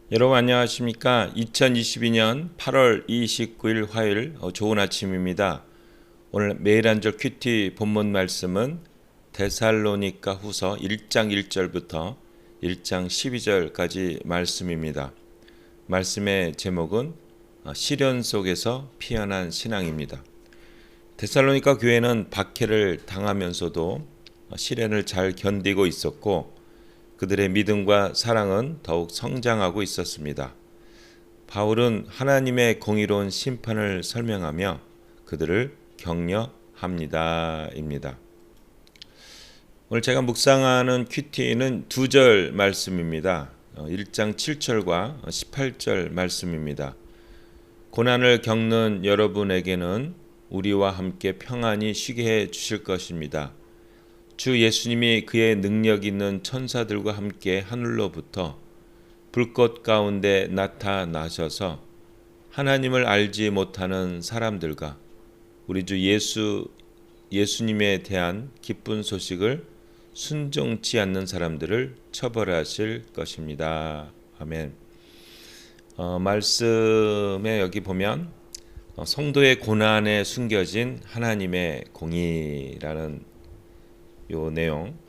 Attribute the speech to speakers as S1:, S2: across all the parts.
S1: 여러분 안녕하십니까? 2022년 8월 29일 화요일 좋은 아침입니다. 오늘 매일 한 절 큐티 본문 말씀은 데살로니가 후서 1장 1절부터 1장 12절까지 말씀입니다. 말씀의 제목은 시련 속에서 피어난 신앙입니다. 데살로니가 교회는 박해를 당하면서도 시련을 잘 견디고 있었고 그들의 믿음과 사랑은 더욱 성장하고 있었습니다. 바울은 하나님의 공의로운 심판을 설명하며 그들을 격려합니다입니다. 오늘 제가 묵상하는 큐티는 두 절 말씀입니다. 1장 7절과 18절 말씀입니다. 고난을 겪는 여러분에게는 우리와 함께 평안히 쉬게 해 주실 것입니다. 주 예수님이 그의 능력 있는 천사들과 함께 하늘로부터 불꽃 가운데 나타나셔서 하나님을 알지 못하는 사람들과 우리 주 예수님에 대한 기쁜 소식을 순종치 않는 사람들을 처벌하실 것입니다. 아멘. 말씀에 여기 보면 성도의 고난에 숨겨진 하나님의 공의라는 요 내용,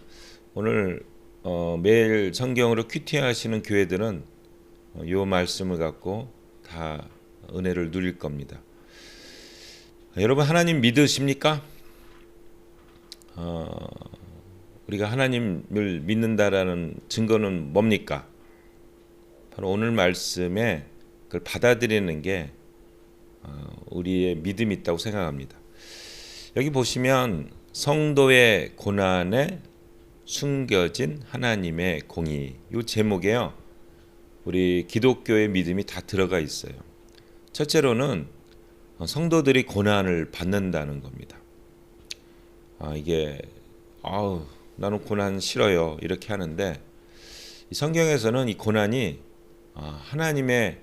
S1: 오늘 매일 성경으로 큐티하시는 교회들은 요 말씀을 갖고 다 은혜를 누릴 겁니다. 여러분 하나님 믿으십니까? 우리가 하나님을 믿는다라는 증거는 뭡니까? 바로 오늘 말씀에 그걸 받아들이는 게 우리의 믿음이 있다고 생각합니다. 여기 보시면 성도의 고난에 숨겨진 하나님의 공의, 이 제목에요, 우리 기독교의 믿음이 다 들어가 있어요. 첫째로는 성도들이 고난을 받는다는 겁니다. 이게 나는 고난 싫어요 이렇게 하는데, 이 성경에서는 이 고난이 하나님의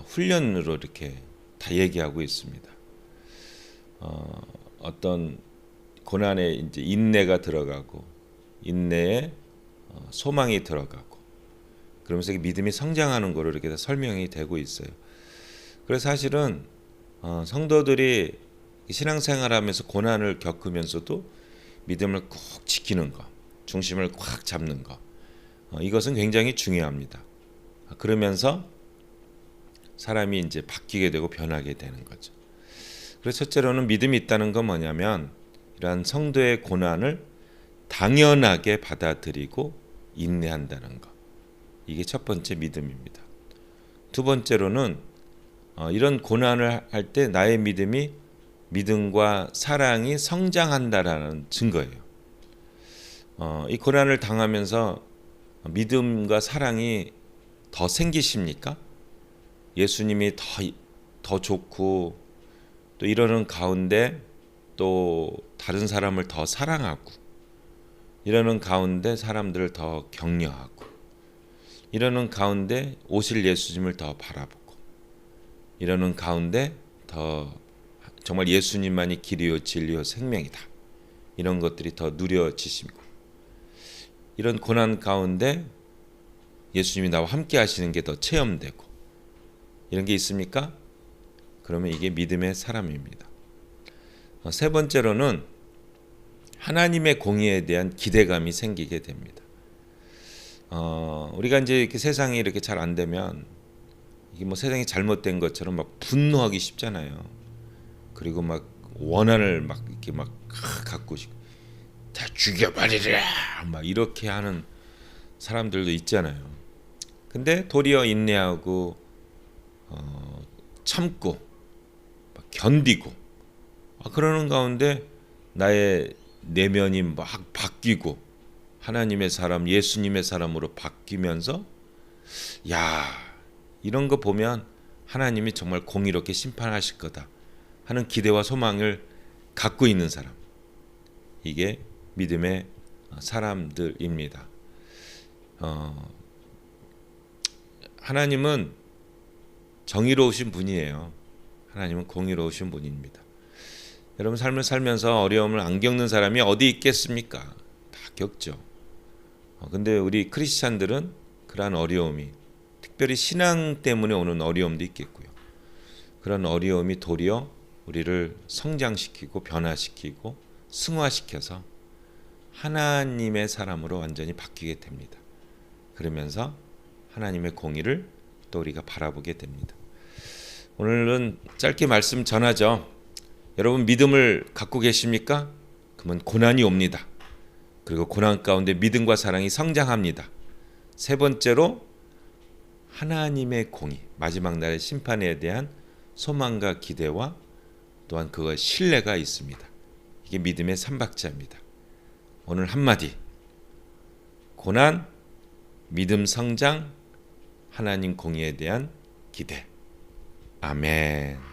S1: 훈련으로 이렇게 다 얘기하고 있습니다. 어떤 고난에 이제 인내가 들어가고 인내에 소망이 들어가고 그러면서 믿음이 성장하는 거로 이렇게 설명이 되고 있어요. 그래서 사실은 성도들이 신앙생활하면서 고난을 겪으면서도 믿음을 꼭 지키는 거, 중심을 꽉 잡는 거, 이것은 굉장히 중요합니다. 그러면서 사람이 이제 바뀌게 되고 변하게 되는 거죠. 그래서 첫째로는 믿음이 있다는 건 뭐냐면 이러한 성도의 고난을 당연하게 받아들이고 인내한다는 것, 이게 첫 번째 믿음입니다. 두 번째로는 이런 고난을 할 때 나의 믿음과 사랑이 성장한다라는 증거예요. 이 고난을 당하면서 믿음과 사랑이 더 생기십니까? 예수님이 더 좋고 또 이러는 가운데 또 다른 사람을 더 사랑하고, 이러는 가운데 사람들을 더 격려하고, 이러는 가운데 오실 예수님을 더 바라보고, 이러는 가운데 더 정말 예수님만이 길이요 진리요 생명이다, 이런 것들이 더 누려지시고, 이런 고난 가운데 예수님이 나와 함께 하시는 게 더 체험되고, 이런 게 있습니까? 그러면 이게 믿음의 사람입니다. 세 번째로는 하나님의 공의에 대한 기대감이 생기게 됩니다. 우리가 이제 이렇게 세상이 이렇게 잘 안 되면 이게 뭐 세상이 잘못된 것처럼 막 분노하기 쉽잖아요. 그리고 막 원한을 막 이렇게 막 갖고 싶고 다 죽여버리라 막 이렇게 하는 사람들도 있잖아요. 근데 도리어 인내하고 참고 막 견디고 그러는 가운데 나의 내면이 막 바뀌고 하나님의 사람, 예수님의 사람으로 바뀌면서 이런 거 보면 하나님이 정말 공의롭게 심판하실 거다 하는 기대와 소망을 갖고 있는 사람, 이게 믿음의 사람들입니다. 하나님은 정의로우신 분이에요. 하나님은 공의로우신 분입니다. 여러분 삶을 살면서 어려움을 안 겪는 사람이 어디 있겠습니까? 다 겪죠. 근데 우리 크리스찬들은 그러한 어려움이 특별히 신앙 때문에 오는 어려움도 있겠고요. 그런 어려움이 도리어 우리를 성장시키고 변화시키고 승화시켜서 하나님의 사람으로 완전히 바뀌게 됩니다. 그러면서 하나님의 공의를 또 우리가 바라보게 됩니다. 오늘은 짧게 말씀 전하죠. 여러분 믿음을 갖고 계십니까? 그러면 고난이 옵니다. 그리고 고난 가운데 믿음과 사랑이 성장합니다. 세 번째로 하나님의 공의, 마지막 날의 심판에 대한 소망과 기대와 또한 그거 신뢰가 있습니다. 이게 믿음의 삼박자입니다. 오늘 한마디, 고난, 믿음 성장, 하나님 공의에 대한 기대. 아멘.